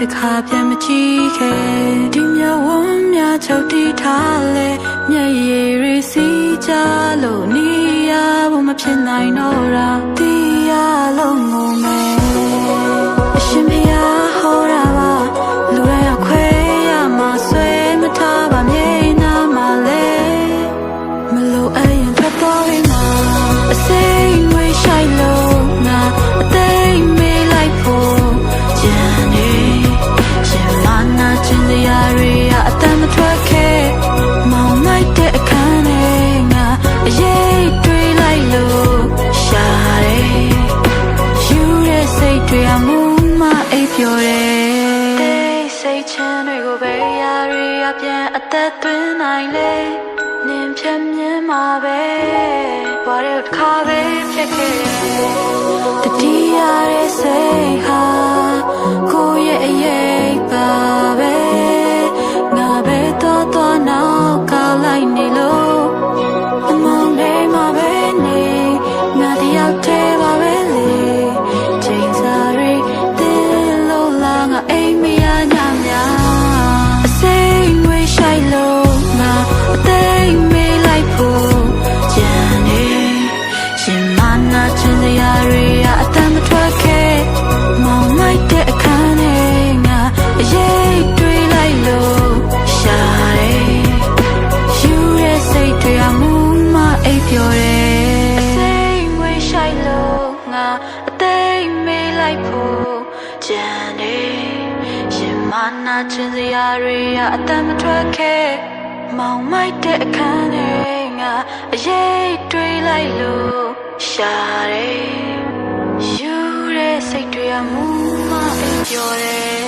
တခါပြန်မကြည့်ခဲ့ဒီမြဝန်းများချုပ်တီးထားလေမျက်ရည်တွေစီးကြလို့နေရဖို့မဖြစ်နိုင်တော့တာတီးရလို့ငုံမယ်အရှင်ဖေဟာဟောတာပါလူတိုင်းအခွဲရမှာဆွဲမထားပါမြေနာမှာလေမလို့အရင်ထွက်သွားပြီမှာအစိမ့်ဝေးရှိုက်လို့ငါအသိမေးလိုက်ဖို့ကြံနေရှင်မနာချင်စရာတွေအတမ်းမထွက်ခဲ့မောင်လိုက်တဲ့အခန်းထဲငါအရေးတွေးလိုက်လို့ရှာတယ်ယူတဲ့စိတ်တွေအမှုမအိပ်ပျော်တယ်စိတ်ချမ်းတွေကိုပဲရာတွေအပြန်အသက်သွင်းနိုင်လေနင်ဖြတ်မြင်မှာပဲဘာလို့တစ်ခါပဲဖြစ်ခဲ့တတိယရဲ့စိတ်ဟာကိုယ့်ရဲ့အရေးပါပဲငါပဲတော့နောက်ကောက်လိုက်နေလို့အမောင်လေးမှာပဲနေငါတယောက်တည်းပါပဲလေချိန်စားရီတင်းလို့လာငါအိမ်မရညများအစိမ့်ဝေးရှိုက်လို့ငါအသိမေးလိုက်ဖို့ကြံနေရှင်မနာချင်စရာတွေအတမ်းမထွက်ခဲ့မောင်လိုက်တဲ့အခန်းထဲငါအရေးတွေးလိုက်လို့ရှာတယ်ယူတဲ့စိတ်တွေအမှုမအိပ်ပျော်တယ်အစိမ့်ဝေးရှိုက်လို့ငါအသိမေးလိုက်ဖို့ကြံနေရှင်မနာချင်စရာတွေအတမ်းမထွက်ခဲ့မောင်မိုက်တဲ့အခန်းထဲငါအရေးတွေးလိုက်လို့ရှာတယ်ယူတဲ့စိတ်တွေအမှုမအိပ်ပျော်တယ်